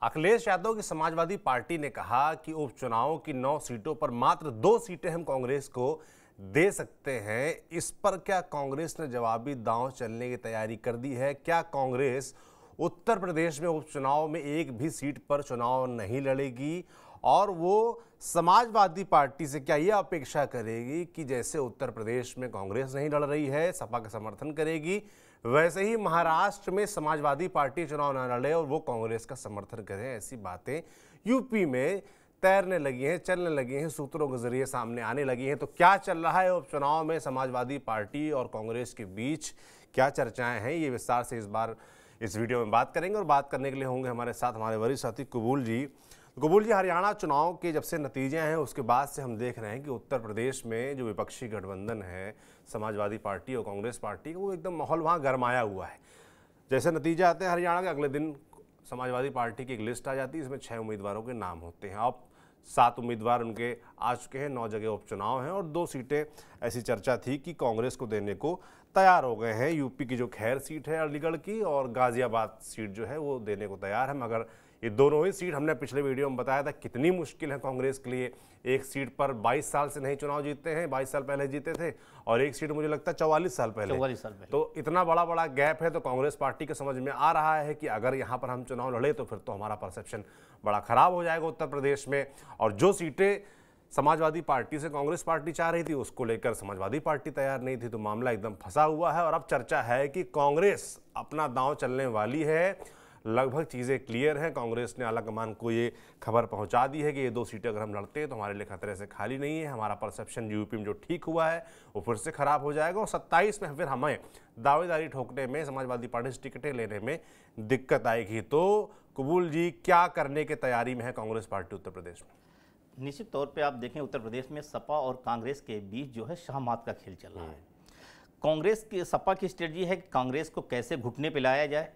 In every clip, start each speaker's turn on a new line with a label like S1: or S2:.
S1: अखिलेश यादव की समाजवादी पार्टी ने कहा कि उपचुनाव की 9 सीटों पर मात्र 2 सीटें हम कांग्रेस को दे सकते हैं। इस पर क्या कांग्रेस ने जवाबी दांव चलने की तैयारी कर दी है? क्या कांग्रेस उत्तर प्रदेश में उपचुनाव में एक भी सीट पर चुनाव नहीं लड़ेगी? और वो समाजवादी पार्टी से क्या यह अपेक्षा करेगी कि जैसे उत्तर प्रदेश में कांग्रेस नहीं लड़ रही है, सपा का समर्थन करेगी, वैसे ही महाराष्ट्र में समाजवादी पार्टी चुनाव न लड़े और वो कांग्रेस का समर्थन करें? ऐसी बातें यूपी में तैरने लगी हैं, चलने लगी हैं, सूत्रों के जरिए सामने आने लगी हैं। तो क्या चल रहा है उपचुनाव में समाजवादी पार्टी और कांग्रेस के बीच, क्या चर्चाएं हैं, ये विस्तार से इस बार इस वीडियो में बात करेंगे। और बात करने के लिए होंगे हमारे साथ हमारे वरिष्ठ साथी कबूल जी। हरियाणा चुनाव के जब से नतीजे हैं उसके बाद से हम देख रहे हैं कि उत्तर प्रदेश में जो विपक्षी गठबंधन है समाजवादी पार्टी और कांग्रेस पार्टी का, वो एकदम माहौल वहाँ गरमाया हुआ है। जैसे नतीजे आते हैं हरियाणा के, अगले दिन समाजवादी पार्टी की एक लिस्ट आ जाती है, इसमें 6 उम्मीदवारों के नाम होते हैं। अब 7 उम्मीदवार उनके आ चुके हैं, 9 जगह उपचुनाव हैं और 2 सीटें ऐसी चर्चा थी कि कांग्रेस को देने को तैयार हो गए हैं। यूपी की जो खैर सीट है अलीगढ़ की, और गाजियाबाद सीट जो है वो देने को तैयार है। मगर ये दोनों ही सीट, हमने पिछले वीडियो में बताया था कितनी मुश्किल है कांग्रेस के लिए। एक सीट पर 22 साल से नहीं चुनाव जीतते हैं, 22 साल पहले जीते थे, और एक सीट मुझे लगता है 44 साल पहले। तो इतना बड़ा गैप है। तो कांग्रेस पार्टी के समझ में आ रहा है कि अगर यहाँ पर हम चुनाव लड़े तो फिर तो हमारा परसेप्शन बड़ा खराब हो जाएगा उत्तर प्रदेश में। और जो सीटें समाजवादी पार्टी से कांग्रेस पार्टी चाह रही थी उसको लेकर समाजवादी पार्टी तैयार नहीं थी। तो मामला एकदम फंसा हुआ है और अब चर्चा है कि कांग्रेस अपना दांव चलने वाली है। लगभग चीज़ें क्लियर हैं। कांग्रेस ने आलाकमान को ये खबर पहुंचा दी है कि ये 2 सीटें अगर हम लड़ते हैं तो हमारे लिए खतरे से खाली नहीं है। हमारा परसेप्शन यूपी में जो ठीक हुआ है वो फिर से खराब हो जाएगा और 27 में फिर हमें दावेदारी ठोकने में, समाजवादी पार्टी से टिकटें लेने में दिक्कत आएगी। तो कबूल जी, क्या करने की तैयारी में है कांग्रेस पार्टी उत्तर प्रदेश में?
S2: निश्चित तौर पे आप देखें उत्तर प्रदेश में सपा और कांग्रेस के बीच जो है शाहमात का खेल चल रहा है। कांग्रेस की, सपा की स्ट्रेटजी है कि कांग्रेस को कैसे घुटने पे लाया जाए,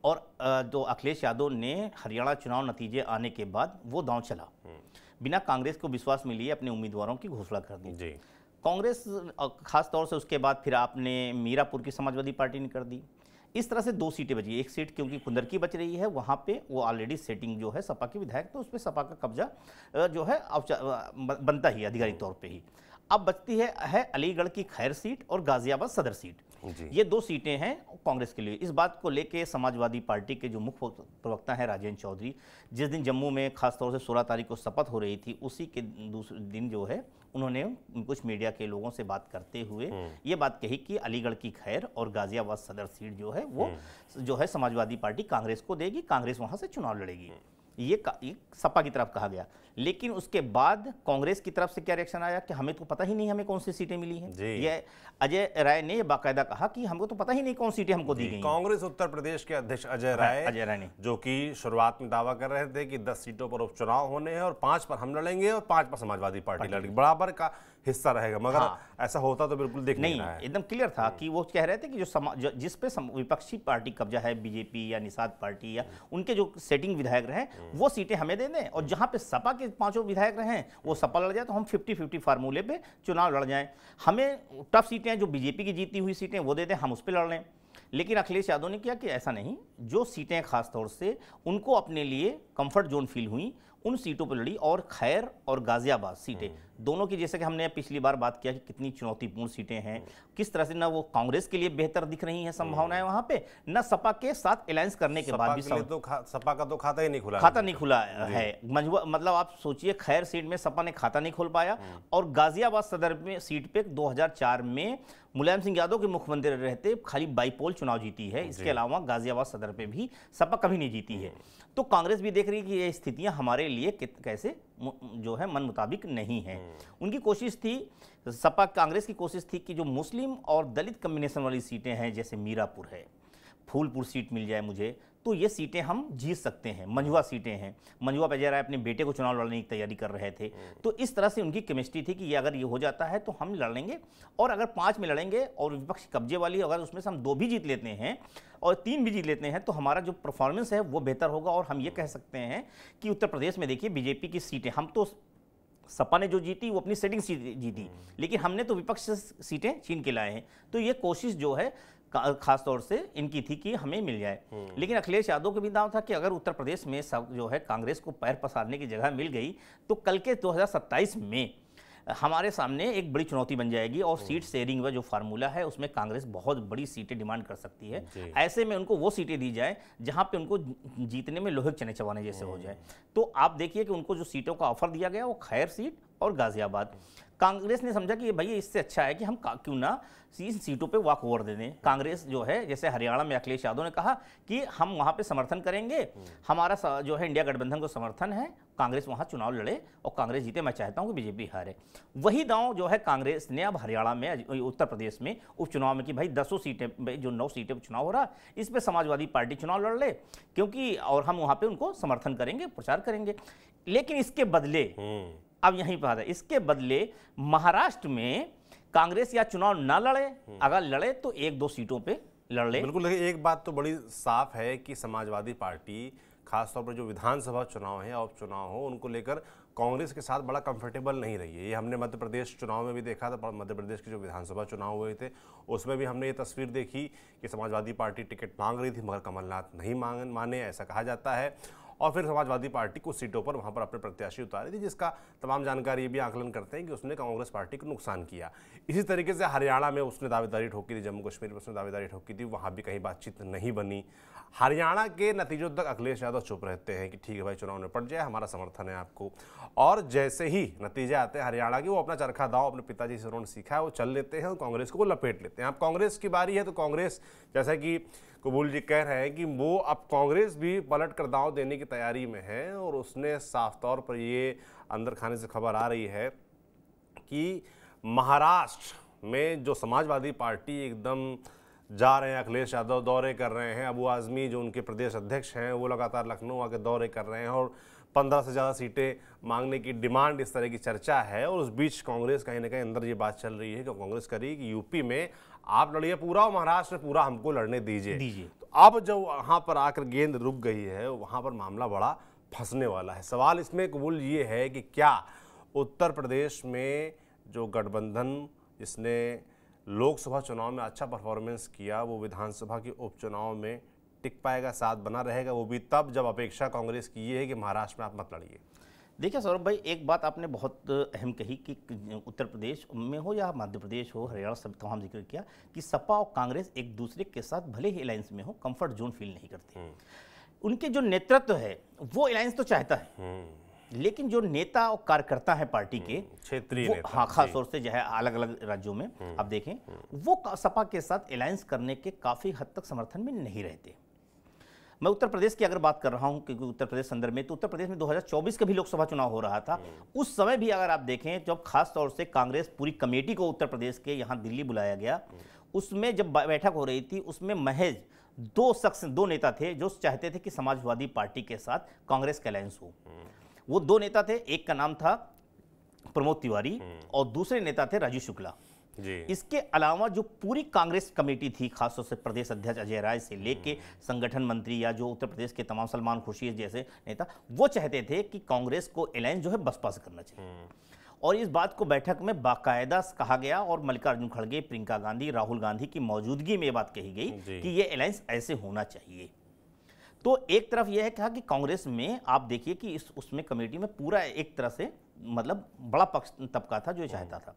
S2: और जो अखिलेश यादव ने हरियाणा चुनाव नतीजे आने के बाद वो दांव चला, बिना कांग्रेस को विश्वास में लिए अपने उम्मीदवारों की घोषणा कर दी जी। कांग्रेस खास तौर से उसके बाद फिर आपने मीरापुर की समाजवादी पार्टी ने कर दी। इस तरह से 2 सीटें बची। एक सीट क्योंकि कुंदर की बच रही है, वहाँ पे वो ऑलरेडी सेटिंग जो है सपा की विधायक, तो उस पर सपा का कब्जा जो है बनता ही आधिकारिक तौर पे ही। अब बचती है अलीगढ़ की खैर सीट और गाजियाबाद सदर सीट। ये 2 सीटें हैं कांग्रेस के लिए। इस बात को लेके समाजवादी पार्टी के जो मुख्य प्रवक्ता हैं राजेंद्र चौधरी, जिस दिन जम्मू में खासतौर से 16 तारीख को शपथ हो रही थी, उसी के दूसरे दिन जो है उन्होंने कुछ मीडिया के लोगों से बात करते हुए ये बात कही कि अलीगढ़ की खैर और गाजियाबाद सदर सीट जो है वो जो है समाजवादी पार्टी कांग्रेस को देगी, कांग्रेस वहां से चुनाव लड़ेगी। ये सपा की तरफ कहा गया। लेकिन उसके बाद कांग्रेस की तरफ से क्या रिएक्शन आया कि हमें तो पता ही नहीं हमें कौन सी सीटें मिली हैं। ये अजय राय ने बाकायदा कहा कि हमको तो पता ही नहीं कौन सीटें हमको दी गई।
S1: कांग्रेस उत्तर प्रदेश के अध्यक्ष अजय राय ने, जो कि शुरुआत में दावा कर रहे थे कि 10 सीटों पर उपचुनाव होने हैं और 5 पर हम लड़ेंगे और 5 पर समाजवादी पार्टी लड़ेगी, बराबर का हिस्सा रहेगा। मगर ऐसा होता तो बिल्कुल दिख नहीं रहा है।
S2: एकदम क्लियर था कि वो कह रहे थे कि जो जिस पे विपक्षी पार्टी कब्जा है, बीजेपी या निषाद पार्टी या उनके जो सेटिंग विधायक रहे, वो सीटें हमें दे दें, और जहां पे सपा के 5 विधायक रहे वो सपा लड़ जाए तो हम 50-50 फार्मूले पे चुनाव लड़ जाएं। हमें टफ सीटें जो बीजेपी की जीती हुई सीटें वो दे दें, हम उस पर लड़ लें। लेकिन अखिलेश यादव ने किया कि ऐसा नहीं, जो सीटें खासतौर से उनको अपने लिए कंफर्ट जोन फील हुई उन सीटों पर लड़ी। और खैर और गाजियाबाद सीटें दोनों की, जैसे कि हमने पिछली बार बात किया कि कितनी चुनौतीपूर्ण सीटें हैं, किस तरह से ना वो कांग्रेस के लिए बेहतर दिख रही हैं संभावनाएं वहां पे, ना सपा के साथ अलायंस करने के बाद भी
S1: सपा का तो खाता ही नहीं
S2: खुला है। मतलब आप सोचिए, खैर सीट में सपा ने खाता नहीं खोल पाया, और गाजियाबाद सदर में सीट पे 2004 में मुलायम सिंह यादव के मुख्यमंत्री रहते खाली बाईपोल चुनाव जीती है। इसके अलावा गाजियाबाद सदर पे भी सपा कभी नहीं जीती है। तो कांग्रेस भी देख रही है कि ये स्थितियां हमारे लिए कैसे जो है मन मुताबिक नहीं है। उनकी कोशिश थी, सपा कांग्रेस की कोशिश थी कि जो मुस्लिम और दलित कॉम्बिनेशन वाली सीटें हैं, जैसे मीरापुर है, फूलपुर सीट मिल जाए मुझे, तो ये सीटें हम जीत सकते हैं। मंझुआ सीटें हैं, मंझुआ पे अजय राय अपने बेटे को चुनाव लड़ने की तैयारी कर रहे थे। तो इस तरह से उनकी केमिस्ट्री थी कि ये अगर ये हो जाता है तो हम लड़ लेंगे, और अगर 5 में लड़ेंगे और विपक्ष कब्जे वाली अगर उसमें से हम 2 भी जीत लेते हैं और 3 भी जीत लेते हैं तो हमारा जो परफॉर्मेंस है वो बेहतर होगा। और हम ये कह सकते हैं कि उत्तर प्रदेश में देखिए बीजेपी की सीटें, हम तो सपा ने जो जीती वो अपनी सेटिंग सीट जीती, लेकिन हमने तो विपक्ष से सीटें छीन के लाए हैं। तो ये कोशिश जो है खास तौर से इनकी थी कि हमें मिल जाए। लेकिन अखिलेश यादव का भी दाव था कि अगर उत्तर प्रदेश में सब जो है कांग्रेस को पैर पसारने की जगह मिल गई तो कल के 2027 में हमारे सामने एक बड़ी चुनौती बन जाएगी और सीट शेयरिंग का जो फार्मूला है उसमें कांग्रेस बहुत बड़ी सीटें डिमांड कर सकती है। ऐसे में उनको वो सीटें दी जाए जहां पे उनको जीतने में लोहे चने चबाने जैसे हो जाए। तो आप देखिए कि उनको जो सीटों का ऑफर दिया गया वो खैर सीट और गाजियाबाद, कांग्रेस ने समझा कि भाई इससे अच्छा है कि हम क्यों ना इन सीटों पे वॉक ओवर दे दें। कांग्रेस जो है जैसे हरियाणा में अखिलेश यादव ने कहा कि हम वहां पे समर्थन करेंगे, हमारा जो है इंडिया गठबंधन को समर्थन है, कांग्रेस वहां चुनाव लड़े और कांग्रेस जीते, मैं चाहता हूं कि बीजेपी हारे। वही दांव जो है कांग्रेस ने अब हरियाणा में, उत्तर प्रदेश में उपचुनाव में कि भाई 10 सीटें, जो 9 सीटें चुनाव हो रहा इस पर समाजवादी पार्टी चुनाव लड़ ले क्योंकि, और हम वहां पर उनको समर्थन करेंगे, प्रचार करेंगे। लेकिन इसके बदले अब यहीं पर आता है, इसके बदले महाराष्ट्र में कांग्रेस या चुनाव ना लड़े, अगर लड़े तो 1-2 सीटों पे लड़ ले।
S1: बिल्कुल, लेकिन एक बात तो बड़ी साफ है कि समाजवादी पार्टी खासतौर पर जो विधानसभा चुनाव है, उपचुनाव हो, उनको लेकर कांग्रेस के साथ बड़ा कंफर्टेबल नहीं रही है। ये हमने मध्य प्रदेश चुनाव में भी देखा था। मध्य प्रदेश के जो विधानसभा चुनाव हुए थे उसमें भी हमने ये तस्वीर देखी कि समाजवादी पार्टी टिकट मांग रही थी मगर कमलनाथ नहीं माने, ऐसा कहा जाता है। और फिर समाजवादी पार्टी कुछ सीटों पर वहां पर अपने प्रत्याशी उतारी थी, जिसका तमाम जानकारी ये भी आकलन करते हैं कि उसने कांग्रेस पार्टी को नुकसान किया। इसी तरीके से हरियाणा में उसने दावेदारी ठोकी थी, जम्मू कश्मीर में उसने दावेदारी ठोकी थी, वहां भी कहीं बातचीत नहीं बनी। हरियाणा के नतीजों तक अखिलेश यादव चुप रहते हैं कि ठीक है भाई चुनाव निपट जाए, हमारा समर्थन है आपको। और जैसे ही नतीजे आते हैं हरियाणा के, वो अपना चरखा दाव अपने पिताजी से उन्होंने सीखा है, वो चल लेते हैं और कांग्रेस को लपेट लेते हैं। अब कांग्रेस की बारी है तो कांग्रेस, जैसा कि कबूल जी कह रहे हैं कि वो अब कांग्रेस भी पलट कर दांव देने की तैयारी में है और उसने साफ तौर पर ये अंदर खाने से खबर आ रही है कि महाराष्ट्र में जो समाजवादी पार्टी एकदम जा रहे हैं, अखिलेश यादव दौरे कर रहे हैं, अबू आजमी जो उनके प्रदेश अध्यक्ष हैं वो लगातार लखनऊ आके दौरे कर रहे हैं और 15 से ज़्यादा सीटें मांगने की डिमांड, इस तरह की चर्चा है। और उस बीच कांग्रेस कहीं ना कहीं अंदर ये बात चल रही है कि कांग्रेस करी कि यूपी में आप लड़िए पूरा और महाराष्ट्र में पूरा हमको लड़ने दीजिए। तो अब जो वहाँ पर आकर गेंद रुक गई है वहाँ पर मामला बड़ा फंसने वाला है। सवाल इसमें कबूल ये है कि क्या उत्तर प्रदेश में जो गठबंधन जिसने लोकसभा चुनाव में अच्छा परफॉर्मेंस किया वो विधानसभा के उपचुनाव में टिक पाएगा, साथ बना रहेगा, वो भी तब जब अपेक्षा कांग्रेस की ये है कि महाराष्ट्र में आप मत लड़िए।
S2: देखिए सौरभ भाई, एक बात आपने बहुत अहम कही कि उत्तर प्रदेश में हो या मध्य प्रदेश हो, हरियाणा, सब तमाम जिक्र किया कि सपा और कांग्रेस एक दूसरे के साथ भले ही अलायंस में हो कंफर्ट जोन फील नहीं करते। उनके जो नेतृत्व है वो अलायंस तो चाहता है, लेकिन जो नेता और कार्यकर्ता है पार्टी के
S1: क्षेत्रीय,
S2: हाँ, खास तौर से जो है अलग अलग राज्यों में आप देखें वो सपा के साथ अलायंस करने के काफी हद तक समर्थन में नहीं रहते। मैं उत्तर प्रदेश की अगर बात कर रहा हूं क्योंकि उत्तर प्रदेश संदर्भ में, तो उत्तर प्रदेश में 2024 का भी लोकसभा चुनाव हो रहा था। उस समय भी अगर आप देखें जब खास तौर से कांग्रेस पूरी कमेटी को उत्तर प्रदेश के यहाँ दिल्ली बुलाया गया, उसमें जब बैठक हो रही थी उसमें महज 2 नेता थे जो चाहते थे कि समाजवादी पार्टी के साथ कांग्रेस का अलायंस हो। वो 2 नेता थे, एक का नाम था प्रमोद तिवारी और दूसरे नेता थे राजू शुक्ला जी। इसके अलावा जो पूरी कांग्रेस कमेटी थी, खासतौर से प्रदेश अध्यक्ष अजय राय से लेके संगठन मंत्री या जो उत्तर प्रदेश के तमाम, सलमान खुर्शीद जैसे नेता, वो चाहते थे कि कांग्रेस को अलायंस जो है बसपा से करना चाहिए। और इस बात को बैठक में बाकायदा कहा गया और मल्लिकार्जुन खड़गे, प्रियंका गांधी, राहुल गांधी की मौजूदगी में ये बात कही गई कि ये अलायंस ऐसे होना चाहिए। तो एक तरफ यह है कहा कि कांग्रेस में आप देखिए कि उसमें कमेटी में पूरा एक तरह से मतलब बड़ा पक्ष तबका था जो चाहता था,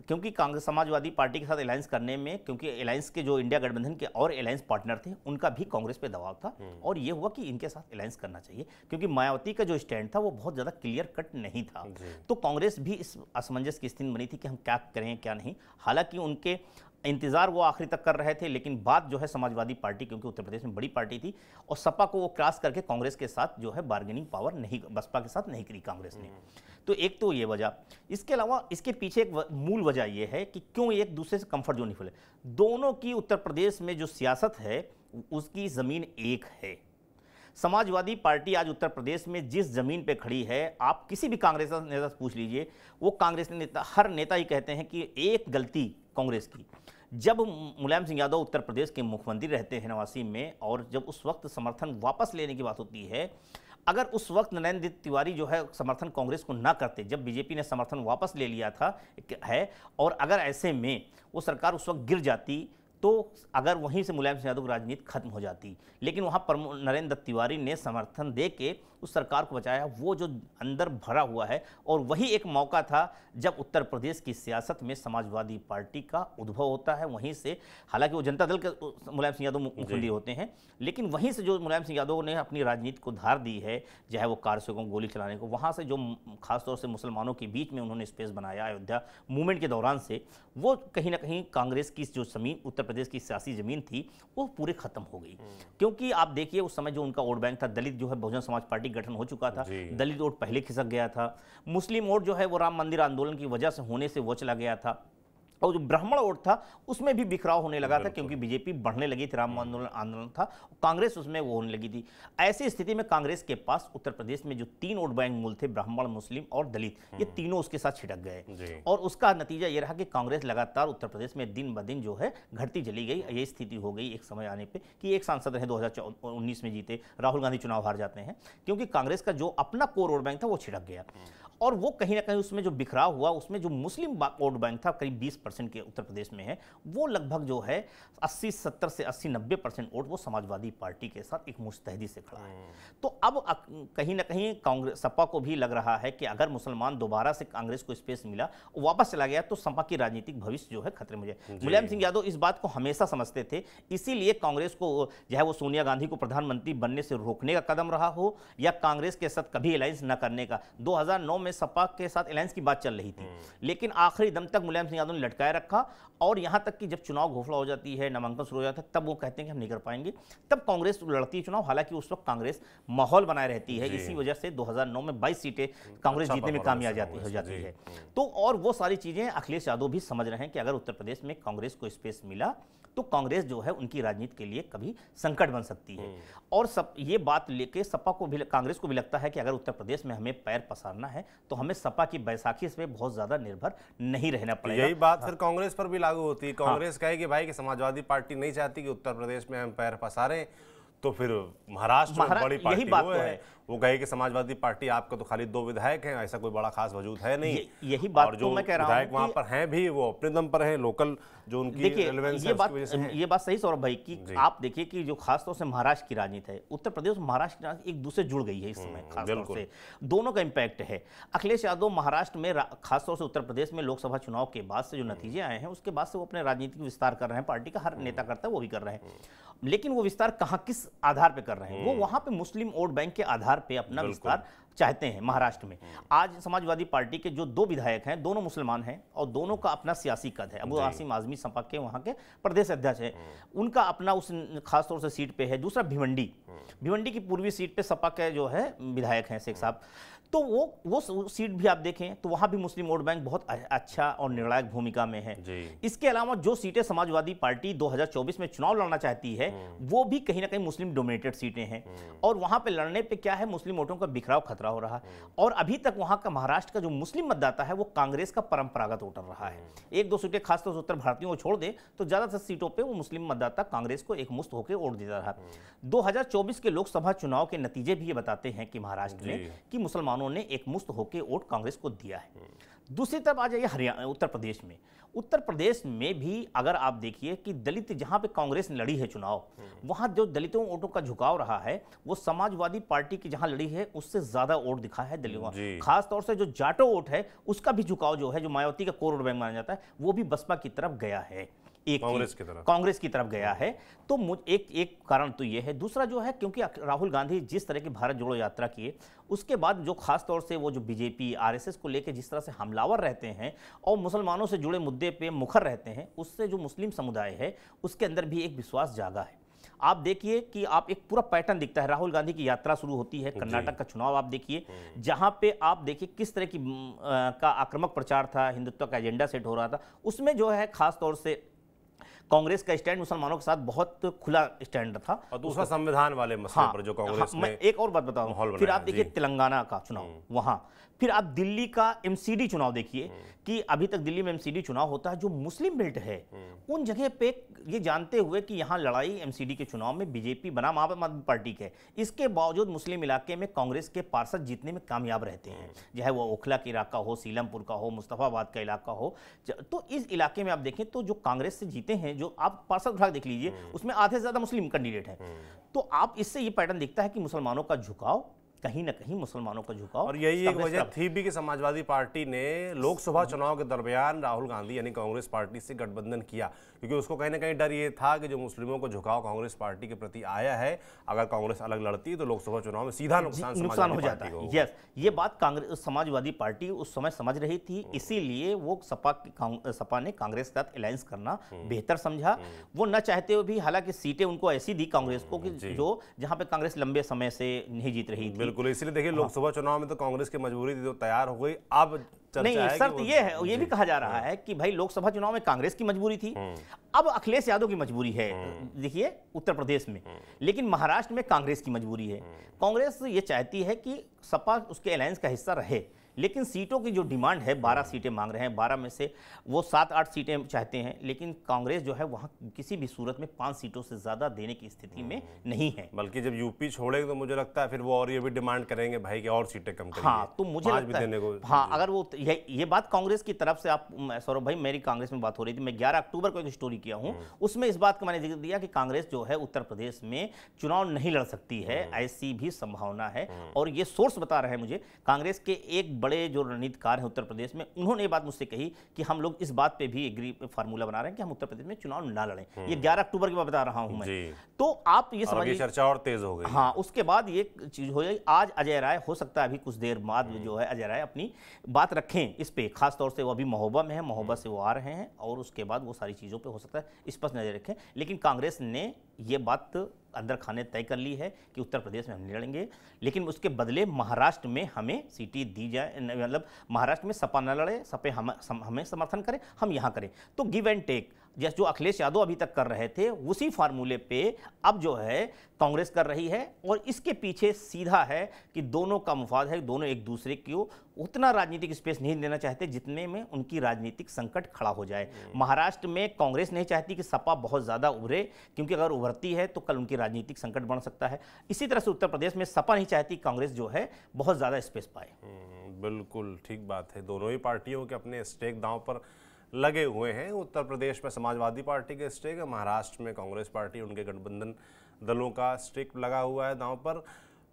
S2: क्योंकि कांग्रेस समाजवादी पार्टी के साथ अलायंस करने में, क्योंकि अलायंस के जो इंडिया गठबंधन के और अलायंस पार्टनर थे उनका भी कांग्रेस पे दबाव था और ये हुआ कि इनके साथ अलायंस करना चाहिए, क्योंकि मायावती का जो स्टैंड था वो बहुत ज़्यादा क्लियर कट नहीं था। तो कांग्रेस भी इस असमंजस की स्थिति बनी थी कि हम क्या करें क्या नहीं। हालांकि उनके इंतजार वो आखिरी तक कर रहे थे, लेकिन बात जो है समाजवादी पार्टी, क्योंकि उत्तर प्रदेश में बड़ी पार्टी थी और सपा को वो क्रॉस करके कांग्रेस के साथ जो है बार्गेनिंग पावर नहीं, बसपा के साथ नहीं करी कांग्रेस ने। तो एक तो ये वजह, इसके अलावा इसके पीछे एक मूल वजह ये है कि क्यों एक दूसरे से कंफर्ट जोन नहीं फैले। दोनों की उत्तर प्रदेश में जो सियासत है उसकी जमीन एक है। समाजवादी पार्टी आज उत्तर प्रदेश में जिस जमीन पे खड़ी है, आप किसी भी कांग्रेस नेता से पूछ लीजिए, वो कांग्रेस नेता, हर नेता ही कहते हैं कि एक गलती कांग्रेस की, जब मुलायम सिंह यादव उत्तर प्रदेश के मुख्यमंत्री रहते हैं 89 में, और जब उस वक्त समर्थन वापस लेने की बात होती है, अगर उस वक्त नरेंद्र तिवारी जो है समर्थन कांग्रेस को ना करते, जब बीजेपी ने समर्थन वापस ले लिया था है, और अगर ऐसे में वो सरकार उस वक्त गिर जाती, तो अगर वहीं से मुलायम सिंह यादव की राजनीति खत्म हो जाती, लेकिन वहाँ पर नरेंद्र दत्त तिवारी ने समर्थन दे के उस सरकार को बचाया। वो जो अंदर भरा हुआ है, और वही एक मौका था जब उत्तर प्रदेश की सियासत में समाजवादी पार्टी का उद्भव होता है। वहीं से, हालांकि वो जनता दल के मुलायम सिंह यादव मुखिया होते हैं, लेकिन वहीं से जो मुलायम सिंह यादव ने अपनी राजनीति को धार दी है, चाहे वो कारसेवकों को गोली चलाने को, वहाँ से जो खासतौर से मुसलमानों के बीच में उन्होंने स्पेस बनाया अयोध्या मूवमेंट के दौरान से, वो कहीं ना कहीं कांग्रेस की जो जमीन, उत्तर प्रदेश की सियासी जमीन थी, वो पूरी खत्म हो गई। क्योंकि आप देखिए उस समय जो उनका वोट बैंक था, दलित जो है बहुजन समाज पार्टी गठन हो चुका था, दलित वोट पहले खिसक गया था। मुस्लिम वोट जो है वो राम मंदिर आंदोलन की वजह से होने से वो चला गया था, और जो ब्राह्मण वोट था उसमें भी बिखराव होने लगा था, क्योंकि बीजेपी बढ़ने लगी थी, राम आंदोलन था, कांग्रेस उसमें वो होने लगी थी। ऐसी स्थिति में कांग्रेस के पास उत्तर प्रदेश में जो 3 वोट बैंक मूल थे, ब्राह्मण, मुस्लिम और दलित, ये तीनों उसके साथ छिटक गए, और उसका नतीजा ये रहा कि कांग्रेस लगातार उत्तर प्रदेश में दिन ब दिन जो है घटती चली गई। ये स्थिति हो गई एक समय आने पर कि एक सांसद रहे 2019 में जीते, राहुल गांधी चुनाव हार जाते हैं, क्योंकि कांग्रेस का जो अपना कोर वोट बैंक था वो छिटक गया। और वो कहीं ना कहीं उसमें जो बिखराव हुआ, उसमें जो मुस्लिम वोट बैंक था करीब 20% के उत्तर प्रदेश में है, वो लगभग जो है 70 से 80-90% वोट वो समाजवादी पार्टी के साथ एक मुस्तैदी से खड़ा है। तो अब कहीं ना कहीं कांग्रेस, सपा को भी लग रहा है कि अगर मुसलमान दोबारा से कांग्रेस को स्पेस मिला, वापस चला गया, तो सपा की राजनीतिक भविष्य जो है खतरे में जाए। मुलायम सिंह यादव इस बात को हमेशा समझते थे, इसीलिए कांग्रेस को, चाहे वो सोनिया गांधी को प्रधानमंत्री बनने से रोकने का कदम रहा हो, या कांग्रेस के साथ कभी अलायंस न करने का, 2009 में सपा के साथ अलायंस की बात चल रही थी, लेकिन आखिरी दम तक मुलायम सिंह यादव ने लटकाए रखा, और यहां तक कि जब चुनाव घोषणा हो जाती है, नामांकन शुरू हो जाता है, तब वो कहते हैं कि हम नहीं कर पाएंगे, तब कांग्रेस लड़ती है चुनाव। हालांकि उस वक्त कांग्रेस माहौल बनाए रहती है, इसी वजह से 2009 में 22 सीटें कांग्रेस जीतने में कामयाब हो जाती है। तो और वो सारी चीजें अखिलेश यादव भी समझ रहे हैं कि अगर उत्तर प्रदेश में कांग्रेस को स्पेस मिला, तो कांग्रेस जो है उनकी राजनीति के लिए कभी संकट बन सकती है। और सब ये बात लेके सपा को भी, कांग्रेस को भी लगता है कि अगर उत्तर प्रदेश में हमें पैर पसारना है, तो हमें सपा की बैसाखी से बहुत ज्यादा निर्भर नहीं रहना पड़ेगा।
S1: यही बात फिर कांग्रेस पर भी लागू होती है। कांग्रेस कहेगी भाई कि समाजवादी पार्टी नहीं चाहती कि उत्तर प्रदेश में हम पैर पसारें, तो फिर महाराष्ट्र में बड़ी पार्टी
S2: यही बात
S1: वो है, वो कहे कि समाजवादी पार्टी, आपका तो खाली 2 विधायक हैं, ऐसा कोई बड़ा खास वजूद है नहीं।
S2: यही बात
S1: और जो
S2: मैं कह रहा हूं,
S1: विधायक वहां पर हैं भी वो अपने दम पर हैं, लोकल जो उनकी रेलेवेंस है उसकी वजह से हैं।
S2: ये बात सही सौरभ भाई की आप देखिए कि जो खासतौर से महाराष्ट्र की राजनीति है, उत्तर प्रदेश और महाराष्ट्र की राजनीति एक दूसरे जुड़ गई है इस समय, खासतौर से दोनों का इंपैक्ट है। अखिलेश यादव महाराष्ट्र में, खासतौर से उत्तर प्रदेश में लोकसभा चुनाव के बाद से जो नतीजे आए हैं, उसके बाद से वो अपने राजनीतिक विस्तार कर रहे हैं, पार्टी का हर नेता करता है वो भी कर रहे हैं, लेकिन वो विस्तार कहाँ, किस आधार पर कर रहे हैं? वो वहां पे मुस्लिम वोट बैंक के आधार पे अपना विस्तार चाहते हैं महाराष्ट्र में। आज समाजवादी पार्टी के जो 2 विधायक हैं, दोनों मुसलमान हैं, और दोनों का अपना सियासी कद है। अबू आसिम आजमी सपा के वहां के प्रदेश अध्यक्ष है, उनका अपना उस खासतौर से सीट पे है। दूसरा भिवंडी की पूर्वी सीट पे सपा के जो है विधायक हैं शेख साहब, तो वो सीट भी आप देखें तो वहां भी मुस्लिम वोट बैंक बहुत अच्छा और निर्णायक भूमिका में है। इसके अलावा जो सीटें समाजवादी पार्टी 2024 में चुनाव लड़ना चाहती है, वो भी कहीं ना कहीं मुस्लिम डोमिनेटेड सीटें हैं, और वहां पे लड़ने पे क्या है, मुस्लिम वोटों का बिखराव खतरा हो रहा है। और अभी तक वहां का महाराष्ट्र का जो मुस्लिम मतदाता है वो कांग्रेस का परंपरागत वोटर रहा है। 1-2 सीटें खासतौर से उत्तर भारतीयों को छोड़ दे तो ज्यादातर सीटों पर वो मुस्लिम मतदाता कांग्रेस को एक मुश्त होकर वोट देता रहा। 2024 के लोकसभा चुनाव के नतीजे भी ये बताते हैं कि महाराष्ट्र में कि मुसलमानों ने एक मुश्त होकर वोट कांग्रेस को दिया है। दूसरी तरफ आ जाइए हरियाणा, उत्तर प्रदेश में भी अगर आप देखिए कि दलित, जहां पे कांग्रेस ने लड़ी है चुनाव, वहां जो दलितों वोटों का झुकाव रहा है, वो समाजवादी पार्टी की जहां लड़ी है उससे ज्यादा वोट दिखा है दलितों। खासतौर से जो जाटो वोट है उसका भी झुकाव जो है, जो मायावती का कोर वोट बैंक माना जाता है, वो भी बसपा की तरफ गया है, कांग्रेस की तरफ गया है। तो एक कारण तो ये है। दूसरा जो है, क्योंकि राहुल गांधी जिस तरह की भारत जोड़ो यात्रा किए, उसके बाद जो खास तौर से वो जो बीजेपी आरएसएस को लेकर जिस तरह से हमलावर रहते हैं और मुसलमानों से जुड़े मुद्दे पे मुखर रहते हैं, उससे जो मुस्लिम समुदाय है उसके अंदर भी एक विश्वास जागा है। आप देखिए कि आप एक पूरा पैटर्न दिखता है। राहुल गांधी की यात्रा शुरू होती है, कर्नाटक का चुनाव आप देखिए, जहां पे आप देखिए किस तरह की का आक्रामक प्रचार था, हिंदुत्व का एजेंडा सेट हो रहा था। उसमें जो है खास तौर से कांग्रेस का स्टैंड मुसलमानों के साथ बहुत खुला स्टैंड था।
S1: और दूसरा संविधान वाले मसले पर जो कांग्रेस
S2: मैं एक और बात बताऊं, फिर आप देखिए तेलंगाना का चुनाव, वहां फिर आप दिल्ली का एमसीडी चुनाव देखिए कि अभी तक दिल्ली में एमसीडी चुनाव होता है, जो मुस्लिम बेल्ट है उन जगह पे, ये जानते हुए कि यहाँ लड़ाई एमसीडी के चुनाव में बीजेपी बनाम आम आदमी पार्टी के, इसके बावजूद मुस्लिम इलाके में कांग्रेस के पार्षद जीतने में कामयाब रहते हैं, चाहे वो ओखला का इलाका हो, सीलमपुर का हो, मुस्तफाबाद का इलाका हो। तो इस इलाके में आप देखें तो जो कांग्रेस से जीते हैं, जो आप पार्षद विभाग देख लीजिए, उसमें आधे से ज्यादा मुस्लिम कैंडिडेट हैं। तो आप इससे ये पैटर्न दिखता है कि मुसलमानों का झुकाव, कहीं ना कहीं मुसलमानों का झुकाव,
S1: और यही एक वजह थी भी कि समाजवादी पार्टी ने लोकसभा चुनाव के दरमियान राहुल गांधी यानी कांग्रेस पार्टी से गठबंधन किया, क्योंकि उसको कहीं ना कहीं डर ये था कि जो मुस्लिमों को झुकाव कांग्रेस पार्टी के प्रति आया है, अगर कांग्रेस अलग लड़ती तो लोकसभा चुनाव में सीधा नुकसान
S2: हो जाता है। यस, ये बात कांग्रेस समाजवादी पार्टी उस समय समझ रही थी, इसीलिए वो सपा ने कांग्रेस के साथ अलायंस करना बेहतर समझा। वो न चाहते हुए भी, हालांकि सीटें उनको ऐसी दी कांग्रेस को कि जो जहां पे कांग्रेस लंबे समय से नहीं जीत रही थी।
S1: बिल्कुल, इसलिए देखिए लोकसभा चुनाव में तो कांग्रेस की मजबूरी थी, तो तैयार हो गई। अब
S2: नहीं, शर्त ये है, ये भी कहा जा रहा है कि भाई लोकसभा चुनाव में कांग्रेस की मजबूरी थी, अब अखिलेश यादव की मजबूरी है, देखिए उत्तर प्रदेश में, लेकिन महाराष्ट्र में कांग्रेस की मजबूरी है। कांग्रेस ये चाहती है कि सपा उसके अलायंस का हिस्सा रहे, लेकिन सीटों की जो डिमांड है, 12 सीटें मांग रहे हैं, 12 में से वो 7-8 सीटें चाहते हैं, लेकिन कांग्रेस जो है वहां किसी भी सूरत में 5 सीटों से ज्यादा देने की स्थिति में नहीं है।
S1: बल्कि जब यूपी छोड़ेंगे तो मुझे लगता है फिर वो और ये भी डिमांड करेंगे भाई कि और सीटें कम करिए।
S2: हाँ, तो मुझे लगता है, हाँ, अगर वो ये बात कांग्रेस की तरफ से, आप सौरभ भाई, मेरी कांग्रेस में बात हो रही थी, मैं 11 अक्टूबर को एक स्टोरी किया हूं, उसमें इस बात का मैंने जिक्र दिया कि कांग्रेस जो है उत्तर प्रदेश में चुनाव नहीं लड़ सकती है, ऐसी भी संभावना है। और ये सोर्स बता रहे हैं मुझे, कांग्रेस के एक बड़े जो रणनीतिकार है उत्तर प्रदेश में, उन्होंने ये बात मुझसे कही कि हम लोग इस बात पे भी एग्री फार्मूला बना रहे हैं कि हम उत्तर प्रदेश में चुनाव ना लड़ें। ये 11 अक्टूबर की बात बता रहा हूं मैं। तो आप ये समझिए,
S1: चर्चा और तेज हो गई।
S2: हाँ, उसके बाद ये चीज हो जाएगी। आज अजय राय, हो सकता है अभी कुछ देर बाद जो है अजय राय अपनी बात रखें इस पे, खास तौर से वो अभी महोबा में है, महोबा से वो आ रहे हैं, और उसके बाद वो सारी चीजों पे हो सकता है स्पष्ट नजर रखें। लेकिन कांग्रेस ने ये बात अंदर खाने तय कर ली है कि उत्तर प्रदेश में हम नहीं लड़ेंगे, लेकिन उसके बदले महाराष्ट्र में हमें सीटें दी जाए, मतलब महाराष्ट्र में सपा न लड़े, सपे हमें समर्थन करें, हम यहाँ करें। तो गिव एंड टेक, जैसे जो अखिलेश यादव अभी तक कर रहे थे, उसी फार्मूले पे अब जो है कांग्रेस कर रही है। और इसके पीछे सीधा है कि दोनों का मुफाद है, दोनों एक दूसरे को उतना राजनीतिक स्पेस नहीं देना चाहते जितने में उनकी राजनीतिक संकट खड़ा हो जाए। महाराष्ट्र में कांग्रेस नहीं चाहती कि सपा बहुत ज्यादा उभरे, क्योंकि अगर उभरती है तो कल उनकी राजनीतिक संकट बढ़ सकता है। इसी तरह से उत्तर प्रदेश में सपा नहीं चाहती कांग्रेस जो है बहुत ज्यादा स्पेस पाए।
S1: बिल्कुल ठीक बात है, दोनों ही पार्टियों के अपने स्टेक दांव पर लगे हुए हैं। उत्तर प्रदेश में समाजवादी पार्टी के स्टेक है, महाराष्ट्र में कांग्रेस पार्टी, उनके गठबंधन दलों का स्टेक लगा हुआ है दांव पर।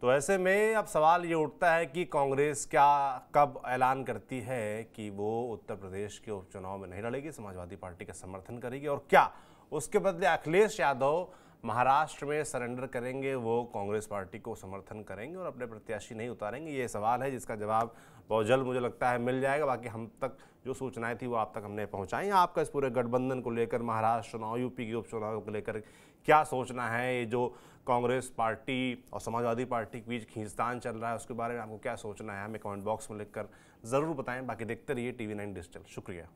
S1: तो ऐसे में अब सवाल ये उठता है कि कांग्रेस क्या कब ऐलान करती है कि वो उत्तर प्रदेश के उपचुनाव में नहीं लड़ेगी, समाजवादी पार्टी का समर्थन करेगी, और क्या उसके बदले अखिलेश यादव महाराष्ट्र में सरेंडर करेंगे, वो कांग्रेस पार्टी को समर्थन करेंगे और अपने प्रत्याशी नहीं उतारेंगे। ये सवाल है जिसका जवाब बहुत जल्द मुझे लगता है मिल जाएगा। बाकी हम तक जो सूचनाएं थी वो आप तक हमने पहुंचाई। आपका इस पूरे गठबंधन को लेकर, महाराष्ट्र चुनाव, यूपी के उपचुनाव को लेकर क्या सोचना है, ये जो कांग्रेस पार्टी और समाजवादी पार्टी के बीच खींचतान चल रहा है, उसके बारे में आपको क्या सोचना है, हमें कमेंट बॉक्स में लिखकर ज़रूर बताएं। बाकी देखते रहिए TV9 डिजिटल। शुक्रिया।